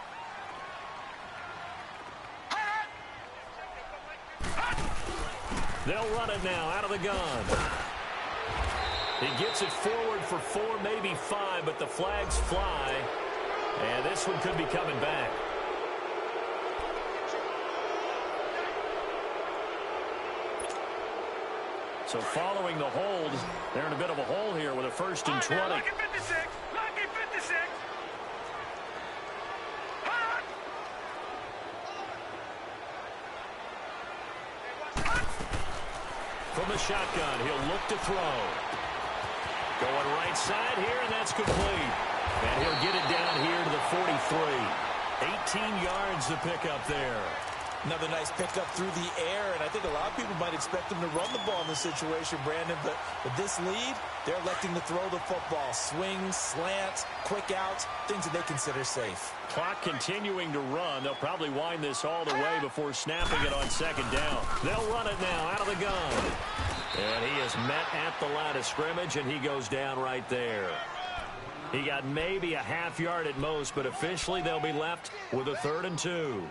S6: They'll run it now out of the gun. He gets it forward for 4, maybe 5, but the flags fly. And this one could be coming back. So following the hold, they're in a bit of a hole here with a 1st and 20.
S4: Lucky 56. Lucky 56.
S6: From the shotgun, he'll look to throw. Going right side here, and that's complete. And he'll get it down here to the 43. 18 yards to pick up there.
S7: Another nice pickup through the air, and I think a lot of people might expect them to run the ball in this situation, Brandon, but with this lead, they're electing to throw the football. Swings, slants, quick outs, things that they consider safe.
S6: Clock continuing to run. They'll probably wind this all the way before snapping it on second down. They'll run it now out of the gun. And he is met at the line of scrimmage, and he goes down right there. He got maybe a half yard at most, but officially they'll be left with a 3rd and 2.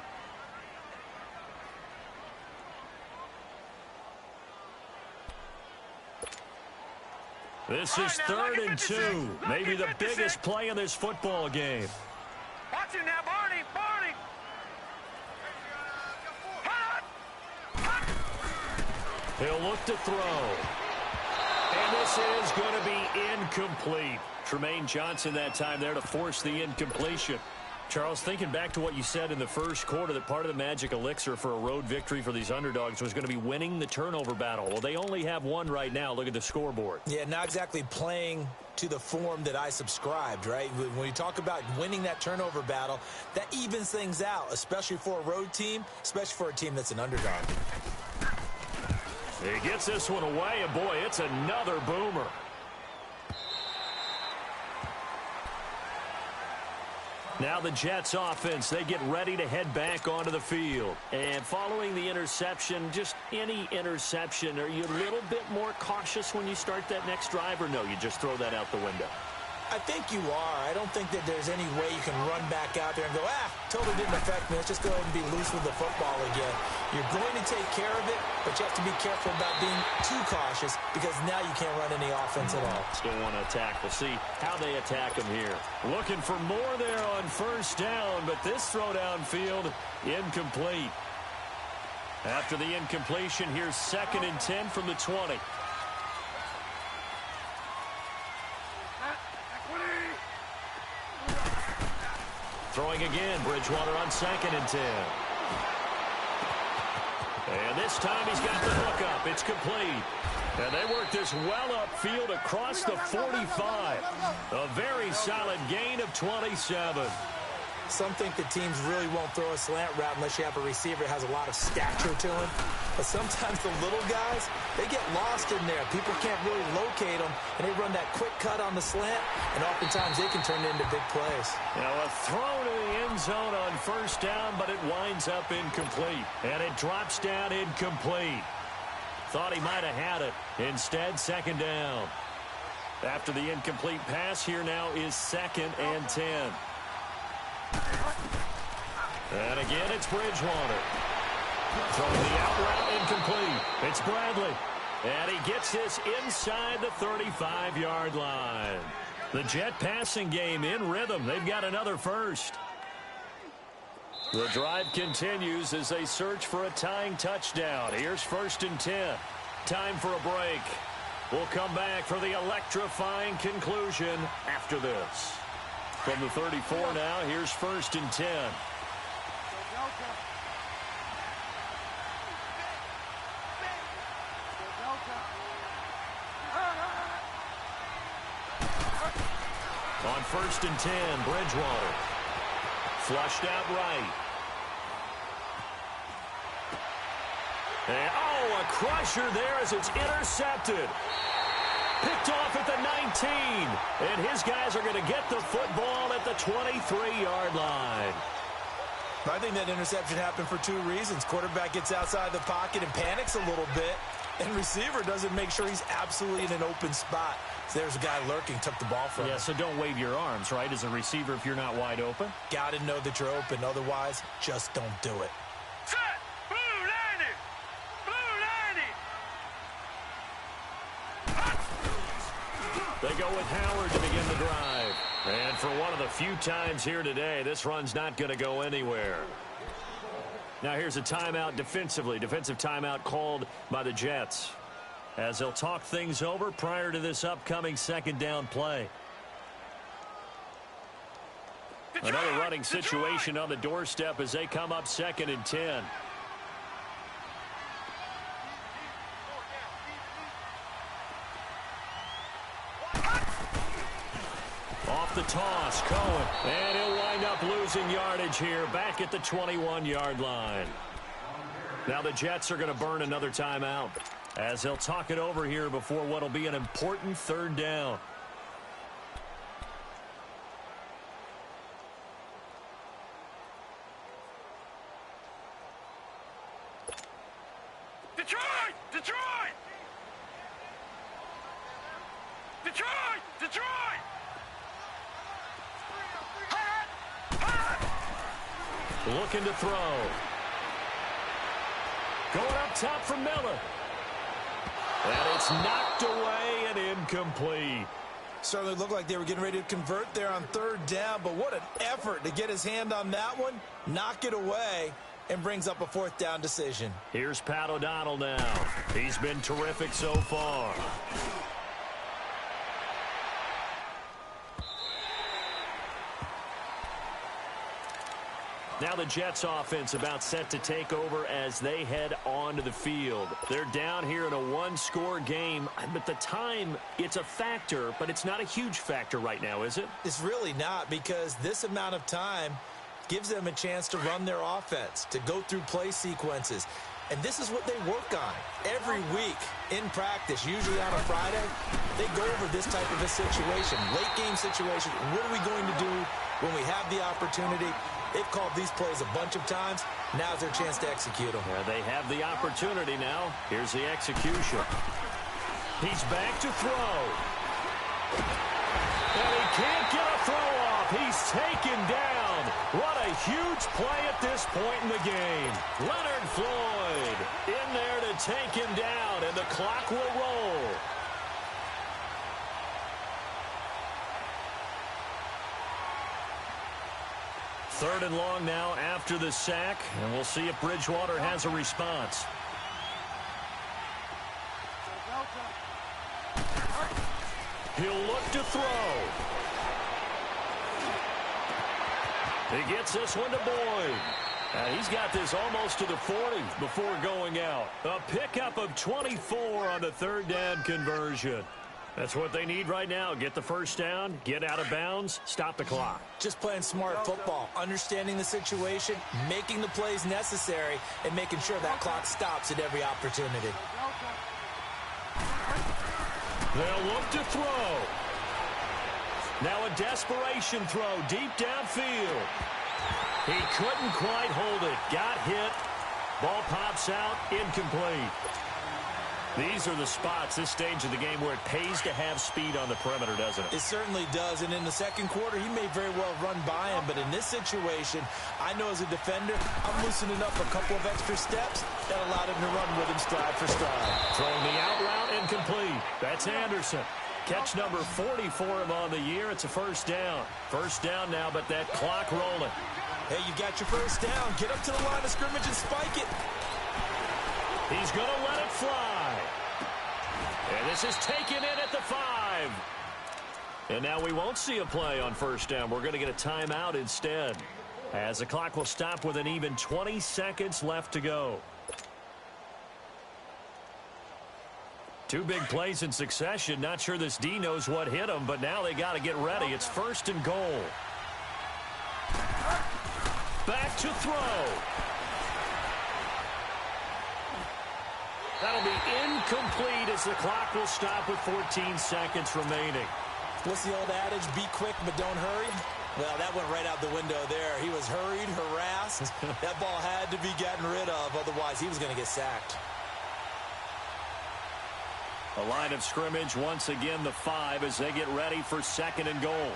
S6: This is 3rd and 2. Maybe the biggest play in this football game.
S4: Watch him now, Barney. Barney.
S6: He'll look to throw. And this is going to be incomplete. Tremaine Johnson that time there to force the incompletion. Charles, thinking back to what you said in the first quarter, that part of the magic elixir for a road victory for these underdogs was going to be winning the turnover battle. Well, they only have one right now. Look at the scoreboard.
S7: Yeah, not exactly playing to the form that I subscribed, right? When you talk about winning that turnover battle, that evens things out, especially for a road team, especially for a team that's an underdog.
S6: He gets this one away, and boy, it's another boomer. Now the Jets offense, they get ready to head back onto the field. And following the interception, just any interception, are you a little bit more cautious when you start that next drive, or no, you just throw that out the window?
S7: I think you are. I don't think that there's any way you can run back out there and go, totally didn't affect me. Let's just go ahead and be loose with the football again. You're going to take care of it, but you have to be careful about being too cautious because now you can't run any offense at all.
S6: Still want to attack. We'll see how they attack him here. Looking for more there on first down, but this throw downfield incomplete. After the incompletion, here's 2nd and 10 from the 20. Throwing again, Bridgewater on 2nd and 10. And this time he's got the hook up. It's complete. And they work this well upfield across the 45. A very solid gain of 27.
S7: Some think the teams really won't throw a slant route unless you have a receiver that has a lot of stature to him. But sometimes the little guys, they get lost in there. People can't really locate them, and they run that quick cut on the slant, and oftentimes they can turn it into big plays.
S6: Now a throw to the end zone on first down, but it winds up incomplete. And it drops down incomplete. Thought he might have had it. Instead, 2nd down. After the incomplete pass, here now is 2nd and 10. And again, it's Bridgewater. Throwing the out route incomplete. It's Bradley. And he gets this inside the 35-yard line. The Jet passing game in rhythm. They've got another first. The drive continues as they search for a tying touchdown. Here's 1st and 10. Time for a break. We'll come back for the electrifying conclusion after this. From the 34 now, here's 1st and 10. On 1st and 10, Bridgewater. Flushed out right. And, a crusher there as it's intercepted. Picked off at the 19. And his guys are going to get the football at the 23-yard line.
S7: I think that interception happened for two reasons. Quarterback gets outside the pocket and panics a little bit. And receiver doesn't make sure he's absolutely in an open spot. So there's a guy lurking, took the ball from him.
S6: Yeah, so don't wave your arms, right, as a receiver if you're not wide open?
S7: Got to know that you're open. Otherwise, just don't do it.
S4: Set! Blue 90! Blue 90!
S6: They go with Howard to begin the drive. And for one of the few times here today, this run's not going to go anywhere. Now here's a timeout defensively. Defensive timeout called by the Jets, as they'll talk things over prior to this upcoming 2nd down play. Another running situation on the doorstep as they come up 2nd and 10. Off the toss, Cohen. And he'll wind up losing yardage here back at the 21-yard line. Now the Jets are going to burn another timeout as they'll talk it over here before what will be an important third down.
S4: Detroit! Detroit! Detroit! Detroit!
S6: Looking to throw. Going up top for Miller. And it's knocked away and incomplete.
S7: Certainly looked like they were getting ready to convert there on third down, but what an effort to get his hand on that one, knock it away, and brings up a fourth down decision.
S6: Here's Pat O'Donnell now. He's been terrific so far. Now the Jets offense about set to take over as they head onto the field. They're down here in a one-score game, but the time, it's a factor, but it's not a huge factor right now, is it?
S7: It's really not, because this amount of time gives them a chance to run their offense, to go through play sequences. And this is what they work on every week in practice, usually on a Friday. They go over this type of a situation, late-game situation. What are we going to do when we have the opportunity? They've called these plays a bunch of times. Now's their chance to execute them.
S6: Yeah, they have the opportunity now. Here's the execution. He's back to throw. And he can't get a throw off. He's taken down. What a huge play at this point in the game. Leonard Floyd in there to take him down, and the clock will roll. Third and long now after the sack, and we'll see if Bridgewater has a response. He'll look to throw. He gets this one to Boyd. He's got this almost to the 40 before going out. A pickup of 24 on the third down conversion. That's what they need right now. Get the first down, get out of bounds, stop the clock.
S7: Just playing smart football, understanding the situation, making the plays necessary, and making sure that clock stops at every opportunity.
S6: They'll look to throw. Now a desperation throw deep downfield. He couldn't quite hold it. Got hit. Ball pops out, incomplete. These are the spots, this stage of the game, where it pays to have speed on the perimeter, doesn't it?
S7: It certainly does, and in the second quarter, he may very well run by him, but in this situation, I know as a defender, I'm loosening up a couple of extra steps that allowed him to run with him stride for stride.
S6: Throwing the out route, incomplete. That's Anderson. Catch number 40 for him on the year. It's a first down. First down now, but that clock rolling.
S7: Hey, you got your first down. Get up to the line of scrimmage and spike it.
S6: He's going to let it fly. And this is taken in at the 5. And now we won't see a play on first down. We're going to get a timeout instead, as the clock will stop with an even 20 seconds left to go. Two big plays in succession. Not sure this D knows what hit him, but now they got to get ready. It's first and goal. Back to throw. That'll be incomplete as the clock will stop with 14 seconds remaining.
S7: What's the old adage? Be quick, but don't hurry. Well, that went right out the window there. He was hurried, harassed. That ball had to be gotten rid of. Otherwise, he was going to get sacked.
S6: A line of scrimmage, once again, the 5 as they get ready for second and goal.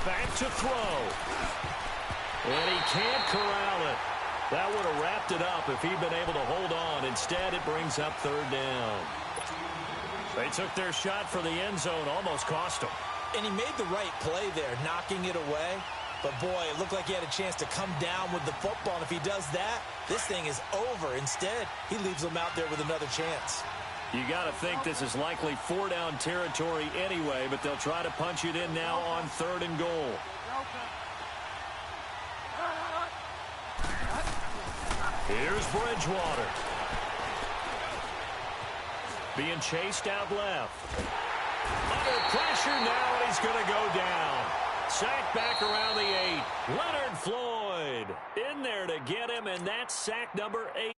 S6: Back to throw. And he can't corral it. That would have wrapped it up if he'd been able to hold on. Instead, it brings up third down. They took their shot for the end zone, almost cost him.
S7: And he made the right play there, knocking it away. But, boy, it looked like he had a chance to come down with the football. And if he does that, this thing is over. Instead, he leaves them out there with another chance.
S6: You got to think this is likely 4-down territory anyway, but they'll try to punch it in now on third and goal. Here's Bridgewater. Being chased out left. Under pressure now, and he's going to go down. Sack back around the 8. Leonard Floyd in there to get him, and that's sack number 8.